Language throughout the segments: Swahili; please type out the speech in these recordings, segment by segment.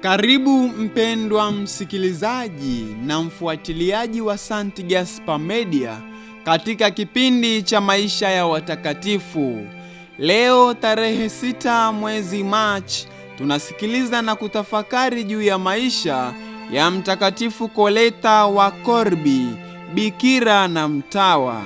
Karibu mpendwa msikilizaji na mfuatiliaji wa St. Gaspar Media katika kipindi cha maisha ya watakatifu. Leo tarehe 6 mwezi Machi tunasikiliza na kutafakari juu ya maisha ya Mtakatifu Koleta wa Corbie, bikira na mtawa.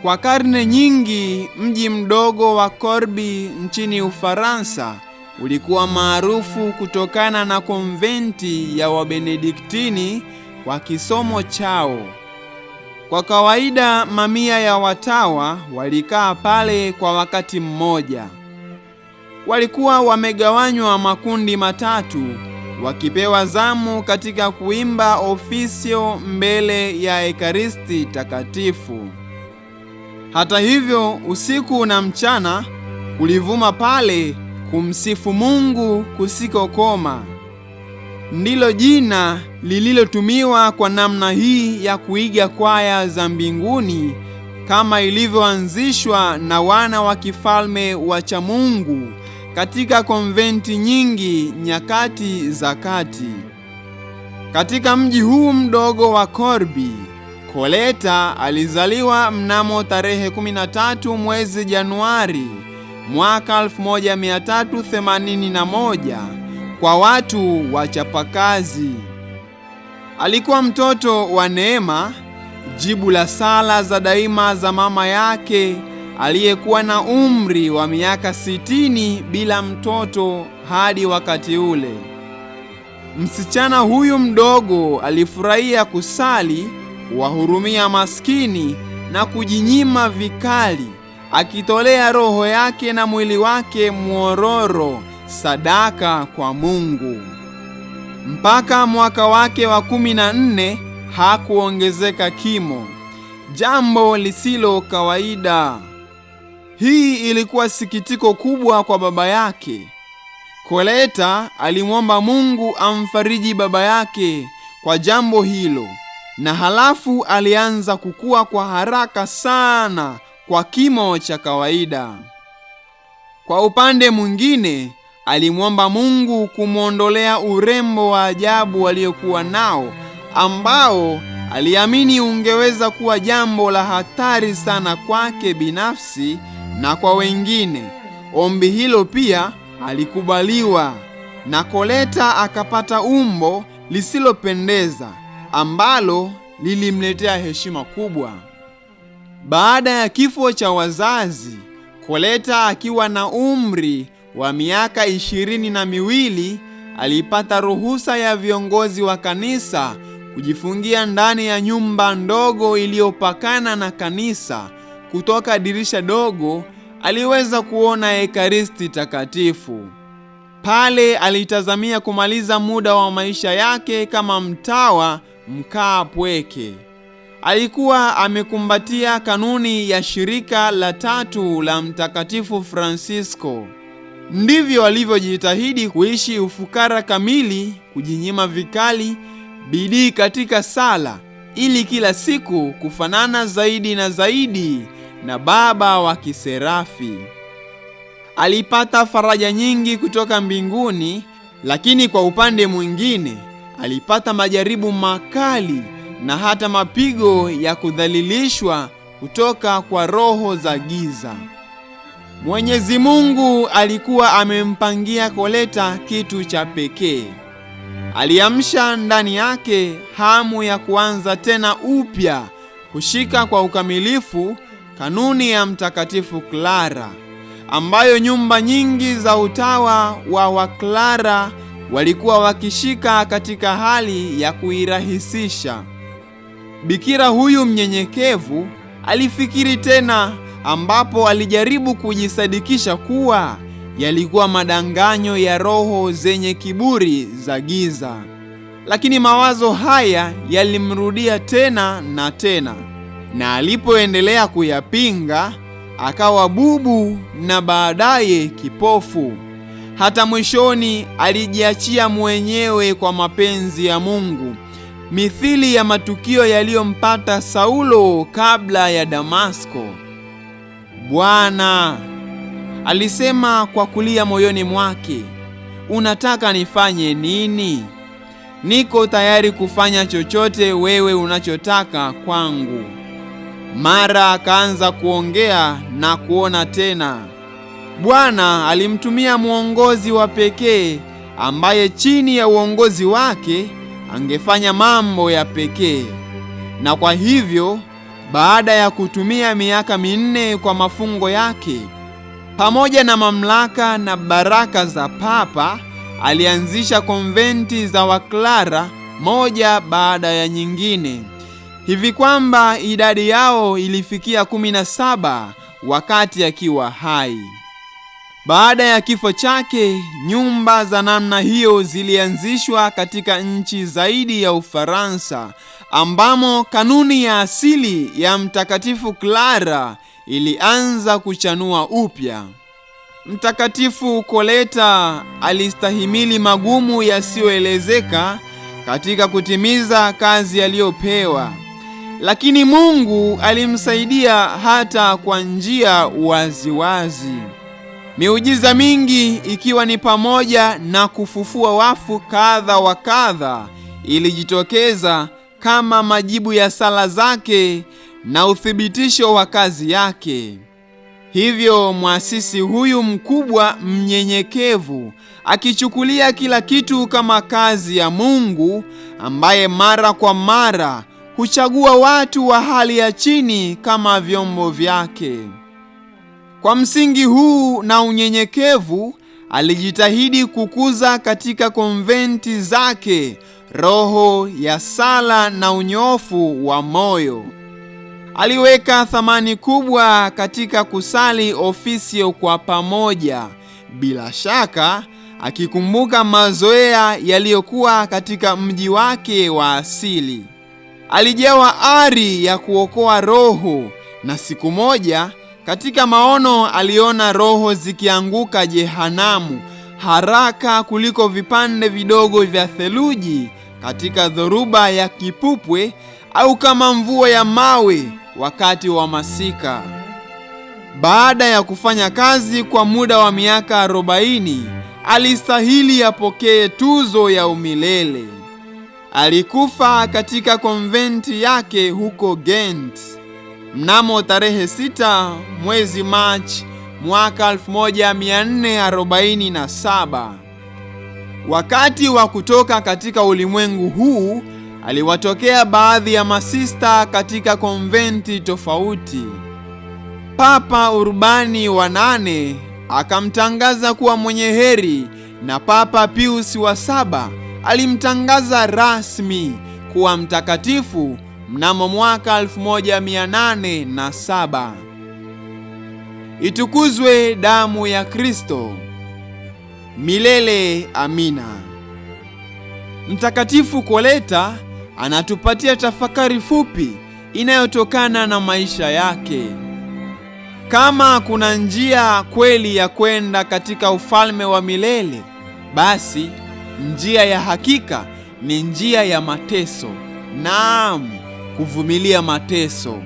Kwa karne nyingi, mji mdogo wa Corbie nchini Ufaransa ulikuwa maarufu kutokana na konventi ya Wabenediktini kwa kisomo chao. Kwa kawaida mamia ya watawa walikaa pale kwa wakati mmoja. Walikuwa wamegawanywa makundi matatu, wakipewa zamu katika kuimba ofisio mbele ya Ekaristi Takatifu. Hata hivyo, usiku na mchana kulivuma pale kumsifu Mungu kusikokoma. Ndilo jina lililotumiwa kwa namna hii ya kuiga kwaya za mbinguni kama ilivyoanzishwa na wana wa kifalme wacha Mungu katika konventi nyingi nyakati za kati. Katika mji huu mdogo wa Corbie, Koleta alizaliwa mnamo tarehe 13 mwezi Januari mwaka 1381 kwa watu wachapakazi. Alikuwa mtoto wa neema, jibu la sala za daima za mama yake aliyekuwa na umri wa miaka 60 bila mtoto hadi wakati ule. Msichana huyu mdogo alifurahia kusali, kuwahurumia maskini na kujinyima vikali, akitolea roho yake na mwili wake mwororo sadaka kwa Mungu. Mpaka mwaka wake wa 14 hakuongezeka kimo, jambo lisilo kawaida. Hii ilikuwa sikitiko kubwa kwa baba yake. Koleta alimwomba Mungu amfariji baba yake kwa jambo hilo, na halafu alianza kukua kwa haraka sana kwa kimo cha kawaida. Kwa upande mwingine, alimwomba Mungu kumwondolea urembo wa ajabu aliokuwa nao, ambao aliamini ungeweza kuwa jambo la hatari sana kwake binafsi na kwa wengine. Ombi hilo pia alikubaliwa, na Koleta akapata umbo lisilopendeza ambalo lilimletea heshima kubwa. Baada ya kifo cha wazazi, Koleta akiwa na umri wa miaka 22 alipata ruhusa ya viongozi wa kanisa kujifungia ndani ya nyumba ndogo iliyopakana na kanisa. Kutoka dirisha dogo aliweza kuona Ekaristi Takatifu. Pale alitazamia kumaliza muda wa maisha yake kama mtawa mkaa pweke. Alikuwa amekumbatia kanuni ya shirika la tatu la Mtakatifu Francisco. Ndivyo alivyojitahidi kuishi ufukara kamili, kujinyima vikali, bidii katika sala, ili kila siku kufanana zaidi na zaidi na Baba wa kiserafi. Alipata faraja nyingi kutoka mbinguni, lakini kwa upande mwingine alipata majaribu makali na hata mapigo ya kudhalilishwa kutoka kwa roho za giza. Mwenyezi Mungu alikuwa amempangia Koleta kitu cha pekee. Aliamsha ndani yake hamu ya kuanza tena upya, kushika kwa ukamilifu kanuni ya Mtakatifu Clara, ambayo nyumba nyingi za utawa wa Waklara walikuwa wakishika katika hali ya kuirahisisha. Bikira huyu mnyenyekevu alifikiri tena, ambapo alijaribu kujisadikisha kuwa yalikuwa madanganyo ya roho zenye kiburi za giza. Lakini mawazo haya yalimrudia tena na tena, na alipoendelea kuyapinga akawa bubu na baadaye kipofu. Hata mwishoni alijiachia mwenyewe kwa mapenzi ya Mungu, mithili ya matukio yaliyompata Saulo kabla ya Damasko. Bwana, alisema kwa kulia moyoni mwake, unataka nifanye nini? Niko tayari kufanya chochote wewe unachotaka kwangu. Mara akaanza kuongea na kuona tena. Bwana alimtumia mwongozi wa pekee ambaye chini ya uongozi wake angefanya mambo ya pekee. Na kwa hivyo, baada ya kutumia miaka 4 kwa mafungo yake, pamoja na mamlaka na baraka za Papa, alianzisha konventi za Waklara moja baada ya nyingine, hivi kwamba idadi yao ilifikia 17 wakati akiwa hai. Baada ya kifo chake, nyumba za namna hiyo zilianzishwa katika nchi zaidi ya Ufaransa, ambamo kanuni ya asili ya Mtakatifu Clara ilianza kuchanua upya. Mtakatifu Koleta alistahimili magumu yasiyoelezeka katika kutimiza kazi aliyopewa, lakini Mungu alimsaidia hata kwa njia waziwazi. Miujiza mingi, ikiwa ni pamoja na kufufua wafu kadha wa kadha, ilijitokeza kama majibu ya sala zake na uthibitisho wa kazi yake. Hivyo mwasisi huyu mkubwa mnyenyekevu, akichukulia kila kitu kama kazi ya Mungu, ambaye mara kwa mara huchagua watu wa hali ya chini kama vyombo vyake. Kwa msingi huu na unyenyekevu, alijitahidi kukuza katika konventi zake roho ya sala na unyofu wa moyo. Aliweka thamani kubwa katika kusali ofisio kwa pamoja, bila shaka akikumbuka mazoea yaliyokuwa katika mji wake wa asili. Alijawa ari ya kuokoa roho, na siku moja katika maono aliona roho zikianguka jehanamu haraka kuliko vipande vidogo vya theluji katika dhoruba ya kipupwe, au kama mvua ya mawe wakati wa masika. Baada ya kufanya kazi kwa muda wa miaka 40, alistahili apokee tuzo ya umilele. Alikufa katika konventi yake huko Ghent mnamo tarehe 6 mwezi Machi mwaka 1447. Wakati wa kutoka katika ulimwengu huu, aliwatokea baadhi ya masista katika konventi tofauti. Papa Urbani wa 8 akamtangaza kuwa mwenye heri, na Papa Pius wa 7 alimtangaza rasmi kuwa mtakatifu mnamo mwaka 1807. Itukuzwe damu ya Kristo! Milele amina. Mtakatifu Koleta anatupatia tafakari fupi inayotokana na maisha yake. Kama kuna njia kweli ya kwenda katika ufalme wa milele, basi njia ya hakika ni njia ya mateso. Naam, kuvumilia mateso.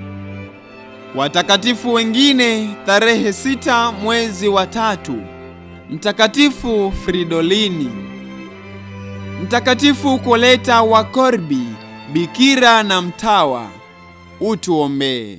Watakatifu wengine tarehe 6 mwezi wa 3: Mtakatifu Fridolini, Mtakatifu Koleta wa Korbi, bikira na mtawa. Utuombee.